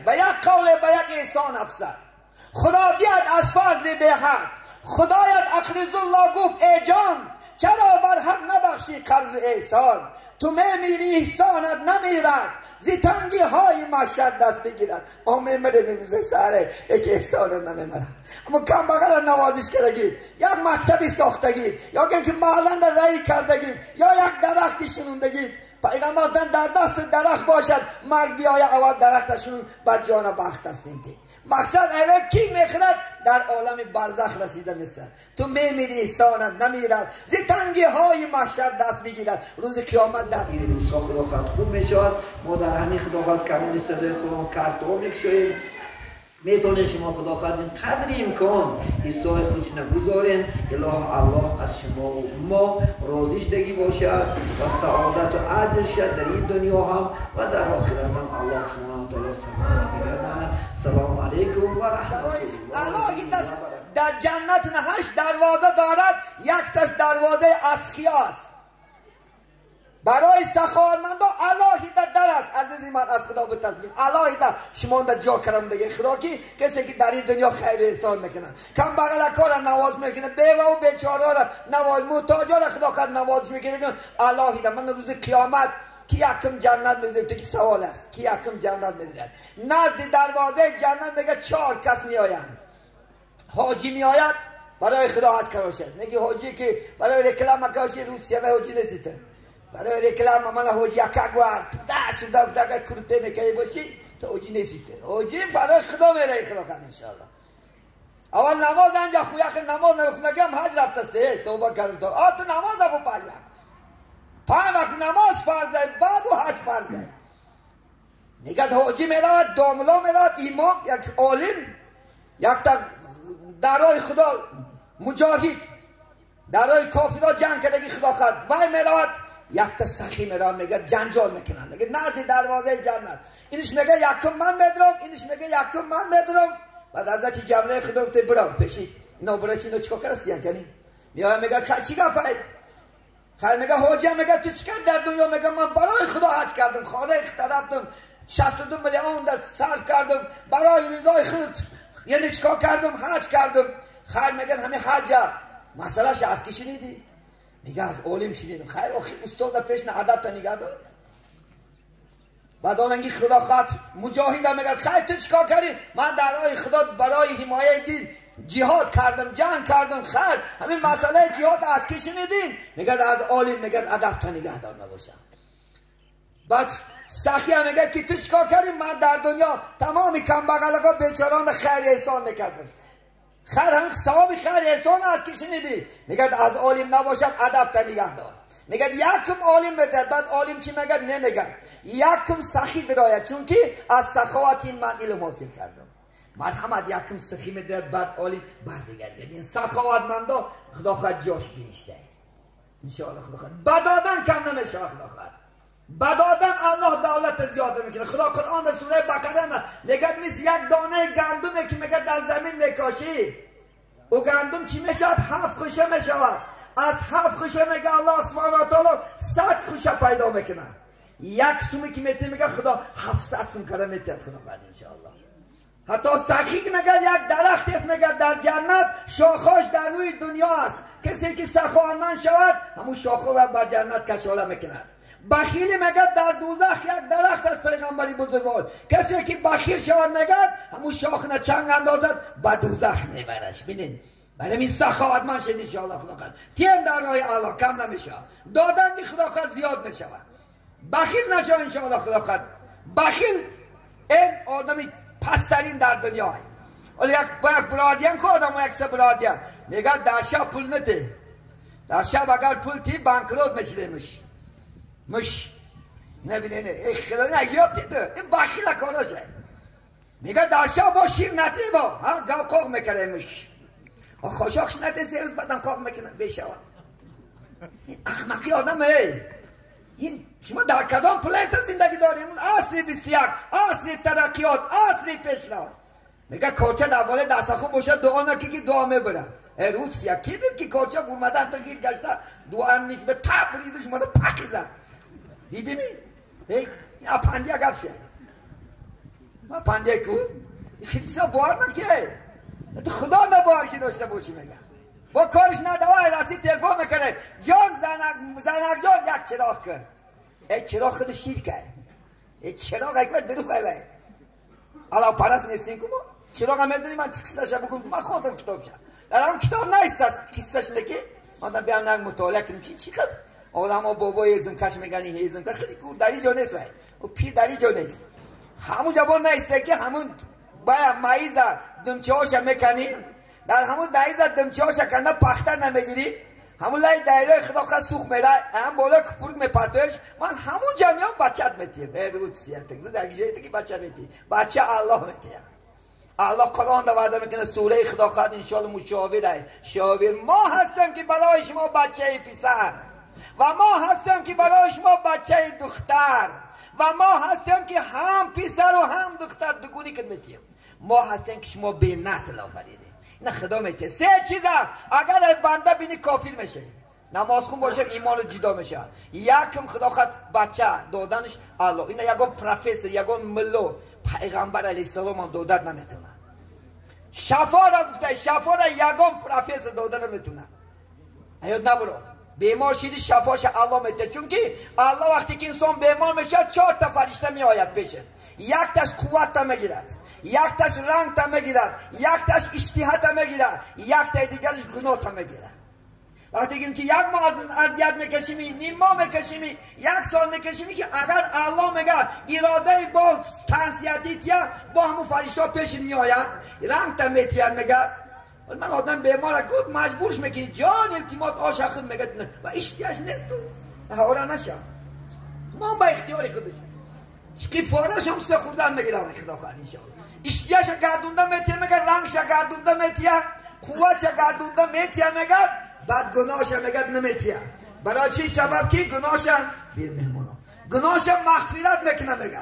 به یک قول به یک احسان افسر خدا بیاد از فضل به حق خدایت اقرض الله گفت ای جان چرا بر حق نبخشی قرض احسان تو میمیری احسانت نمیرد زی تنگی های محشر دست بگیرد ما میمیره میروزه سره یک احسانت نمیمرد اما کم بغل نوازش کردگید یک مکتبی ساختگید یا که محلند رایی کردگید یا یک درختی شنوندگید پیغمبر در دست درخت باشد مرگ بیای اول درختشون بد جان بخت هستیم که مقصد اوه کی میخورد در عالم برزخ رسیده مثل تو میمیری احسانت نمیرد زی تنگی های محشر دست بگیرد روز قیامت دست بگیرد روزها خدا خواهد خوب میشود ما در همین خدا خواهد کلمه صدای قرآن کرد میکشویم میتونه شما خدا خواهد قدر امکان حصای خودش نگذارین الله از شما و ما راضی شدگی باشد و سعادت و عجل شد در این دنیا هم و در آخرت هم الله سبحانه و تعالی سلام بگرداند سلام علیکم و رحمت الله در جنت 8 دروازه دارد یکتاش دروازه اسخیاست برای سخاوتمندان الهی در است عزیزی من از خدا به تسلیم الهی در شما در جا کرم دیگه خدا کی کسی که در این دنیا خیر احسان میکنه کم بغل کار نواز میکنه بیوه و بیچاره را نواز محتاجا را خدا کرد نواز میکنه الهی در من روز قیامت کی یکم جنت میگرفته که سوال است کی یکم جنت میگیرد نزد دروازه جنت میگه 4 کس میآیند حاجی میآید برای خدا حج کراشد نگی حاجی که برای رکلام کاشی روسیه و حاجی نسیته برای رکلام من حاجی یکگوار دست و دفتر کرته میکنی باشی تو حاجی نسیته حاجی برای خدا میره خدا کرد انشاءالله اول نماز انجا خویخ نماز نرخونگم حج رفته توبه کردم تو تو نماز ابو پایا 5 وقت نماز فرضه بعد و حج فرضه نگه حاجی میرود داملا میرود امام یک عالم یک تا درای خدا مجاهد درای کافرها جنگ کردگی خدا خواهد وای میرود یک تا سخی میرود میگه جنجال میکنن میگه نزد دروازه جنت اینش میگه یکم من میدرم اینش میگه یکم من میدرم بعد حضرت جبرئیل خدا گفته برو پشید اینا برش اینو چیکار کردی کنی میاد میگه چی گفت خیر میگه حاجی میگه تو چیکار در دنیا میگه من برای خدا حج کردم خانه اخترفتم 62 میلیون در صرف کردم برای رضای خود یعنی چیکار کردم حج کردم خیر میگه همین حج مسئلهش از کی شنیدی میگه از عالم شنیدم خیر آخه استاد پیش نه ادب تا نگاه دار بعد اونگی خدا خواهد مجاهد میگه خیر تو چیکار کردی من در راه خدا برای حمایت دین جهاد کردم جنگ کردم خیر همین مسئله جهاد از کی شنیدین میگه از عالم میگه ادب تا نگاه دار نباشه بعد سخی هم میگه که تو چیکار کردی من در دنیا تمامی کم بغلقا بیچاران خیر احسان میکردم خیر همین ثواب خیر احسان از کی شنیدی میگه از عالم نباشد ادب تا نگاه دار میگه یکم عالم بده بعد عالم چی میگه نمیگه یکم سخی درآید چون که از سخاوت این من علم حاصل کردم مرحمت یکم سخی میده بعد عالم بردگرد این سخاوتمندا خدا خواهد جاش بیشتر ان شاء الله خدا خواهد بدادن کم نمیشه خدا خواهد بدادن الله دولت زیاده میکنه خدا قرآن در سوره بقره میگه مثل یک دانه گندمی که میگه در زمین میکاشی او گندم چی میشود 7 خوشه میشود از 7 خوشه میگه الله سبحانه و تعالی 100 خوشه پیدا میکنه یک سومی که میته میگه خدا 700 سوم کرده میتید خدا بعد انشاءالله حتی سخی که میگه یک درخت است میگه در جنت شاخاش در روی دنیا است کسی که سخاوتمند شود همون شاخه و با جنت کشاله میکنه بخیل میگه در دوزخ یک درخت از پیغمبری بزرگوار کسی که بخیل شود میگه همون شاخ نه چنگ اندازد با دوزخ میبرش ببینید برای این سخاوتمند شد ان شاء الله خدا خواهد تیم در راه الله کم نمیشه دادن دی خدا خواهد زیاد میشه بخیل نشه ان شاء الله خدا خواهد بخیل این آدمی پسترین در دنیا است ولی یک برادیان که آدم و یک سه برادیان میگه در شب پول نده در شب اگر پول تی بانکروت میشه مش نبینه ای خدا نگیابتی تو این بخیل کاراشه میگه در شب با شیر نتی با ها گاو قاق میکنه مش خوشاکش نتی 3 روز بعدم قاق میکنه بشوان این اخمقی آدم ای این شما در کدام پلنت زندگی داریم؟ عصر 21 عصر ترقیات عصر پیشرفت. میگه کوچه در بالا دست خوب باشه دعا نکی که دعا میبره. روز سیاه کی دید که کوچه اومدن تا گیر گشته دعا نیست به تبریدش اومده پاکی زد. دیدی این اپندی اگر شد اپندی کو خیلی سا بار نکه تو خدا نبار که داشته باشی. میگه با کارش ندوای راستی تلفن میکنه جان زنک جان یک چراغ کن. ای چراغ خود شیر که ای چراغ اکبر دروغ که علاو پرست نیستین که ما چراغ هم میدونی من کستش بگم من خودم کتاب شد در هم کتاب نیست از کستش نکی من بیام نگ مطالعه کنیم چی خد آدم ها بابا هیزم کش میگنی هیزم کش خیلی کور داری جا نیست و پیر داری جا نیست همون جبان نیسته که همون باید مایزه دمچه هاشا میکنی در همون دایزه دمچه هاشا کنده پختر نمیگیری همون لای دایره خدا خواهد سوخ میره هم بالا کپورک میپرتوش من همون جمعیان بچت میتیم رود سیاتک در گیجه که بچه میتیم بچه الله میتیم الله قرآن دا وعده میکنه سوره خدا خواهد انشاءالله مشاوره شاور ما هستم که برای شما بچه پسر و ما هستم که برای شما بچه دختر و ما هستم که هم پسر و هم دختر دگونی که میتیم ما هستم که شما به نسل آفریده نه خدا میگه سه چیزه اگر بنده بینی کافر میشه نماز خون باشه ایمان جدا میشه یکم خدا خواهد بچه دادنش الله این یکم پروفسور یکم ملو پیغمبر علیه السلام هم دادن نمیتونه شفا را گفته شفا را یکم پروفسور دادن نمیتونه ایاد نبرو بیمار شیدی شفاش الله میده چون که الله وقتی که انسان بیمار میشه 4 تا فرشته میآید پیشه یک تاش قوت تا میگیرد یک تاش رنگ تا میگیرد یک تاش اشتها تا میگیرد یک تا دیگرش گناه تا میگیرد وقتی که یک ماه اذیت میکشیمی نیم ماه میکشیمی 1 سال میکشیمی که اگر الله میگه اراده با تنسیتیتیا با همون فرشته پیش میآید رنگ تا میتیان میگه من آدم بیمار گفت مجبورش میکنی جان التماس عاشق میگه و اشتیاش نیست تو هورا نشه ما با اختیار خودش که فارش هم سه خوردن میگیرم خدا خواهد انشاءالله اشتیاش گردونده میتیه میگه رنگش گردونده میتیه قوتش گردونده میتیه میگه بعد گناهش میگه نمیتیه برای چی سبب که گناهش بیر مهمونا گناهش مغفرت میکنه میگه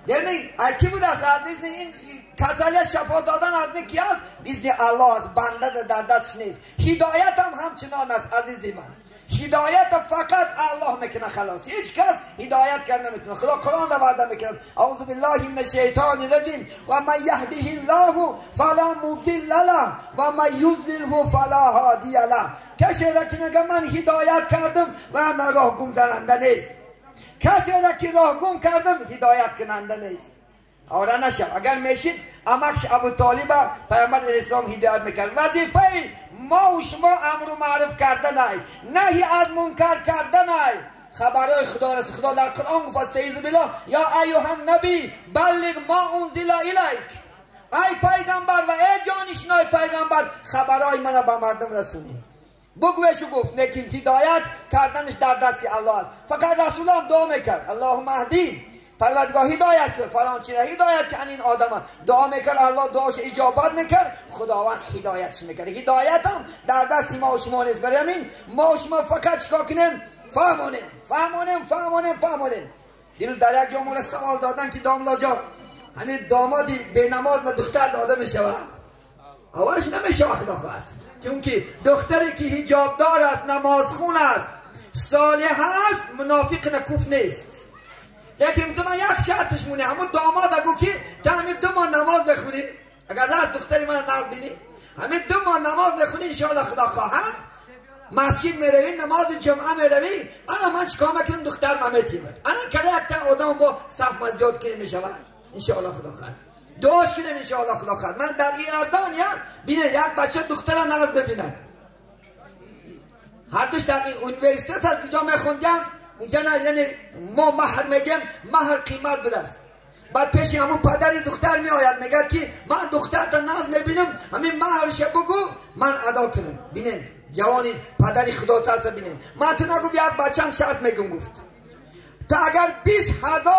یعنی کی بود از این کسالیت شفا دادن از کی است؟ بیزن الله است بنده در دستش نیست هدایت هم همچنان است عزیزی من هدایت فقط الله میکنه خلاص هیچ کس هدایت کرد نمیتونه خدا قرآن را وعده میکنه اعوذ بالله من الشیطان الرجیم و من یهده الله فلا مضل له و من یضلله فلا هادی له کسی را که میگه من هدایت کردم و من راه گم کننده نیست کسی را که راه گم کردم هدایت کننده نیست آره نشه اگر میشید امکش ابو طالب پیامبر علیه السلام هدایت میکرد وظیفه ما و شما امر و معروف کردن نهی از منکر کردن خبرهای خدا رسول خدا در قرآن گفت استعیذ بالله یا ایها النبی بلغ ما انزل الیک ای پیغمبر و ای جانشینای پیغمبر خبرهای من به مردم رسونی بگویش و گفت نکی هدایت کردنش در دست الله است فقط رسول هم دعا میکرد اللهم اهدی پروردگار هدایت کرد فلان چیه هدایت کن این آدم دعا میکرد الله دعاش اجابت میکرد خداوند هدایتش میکرد هدایت هم در دست ما و شما نیست برای همین ما و شما فقط چیکار کنیم فهمونیم دیروز در یک جامعه سوال دادن که داملا جان همین دامادی به نماز و دختر داده میشود اولش نمیشه خدا خواهد چون که دختری که حجاب دار است نماز خون است صالح است منافق نکوف نیست لیکن تو من یک شرطش مونه همون داماد اگو که تا همین 2 ماه نماز بخونی اگر راست دختری من نماز بینی همین 2 ماه نماز بخونی انشاءالله خدا خواهد مسجد میروی نماز جمعه میروی انا من چیکار میکنم دختر من میتیمد انا کلی یک آدم با صف مزیاد کنیم میشود انشاءالله خدا خواهد دعاش کنیم انشاءالله خدا خواهد من در ایردان بینه یک بچه دختر نماز ببیند هر دوش در این اونیورسیتت هست کجا میخوندیم اونجا نه یعنی ما مهر میگیم مهر قیمت بوده است بعد پیش همون پدری دختر میآید میگه که من دختر تا ناز میبینم همین مهرش بگو من ادا کنم بینید جوانی پدری خدا ترس بینید من تو نگو یک بچم شرط میگم گفت تا اگر 20,000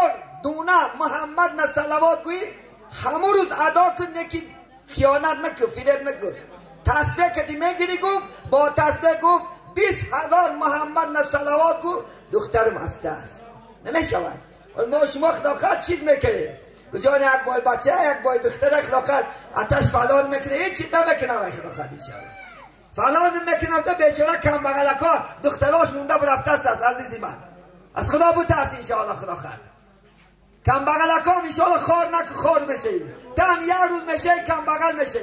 دونه محمد نه صلوات گویی همون روز ادا کن نکی خیانت نکن فریب نکن تسبیح کدی میگیری گفت با تسبیح گفت 20,000 محمد نه صلوات گو دخترم هسته است نمیشود. ما شما خداقت چیز میکنیم بجان یک بای بچه یک بای دختر خداقت آتش فلان میکنه هیچ چیز نمیکنه وای خداقت ایشاره فلان میکنه تا بیچاره کم بغلکا دختراش مونده برفته است عزیزی من از خدا بترس انشاءالله خداقت کم بغلکا انشاءالله خار نک خار بشه تن یک روز میشه کم بغل میشه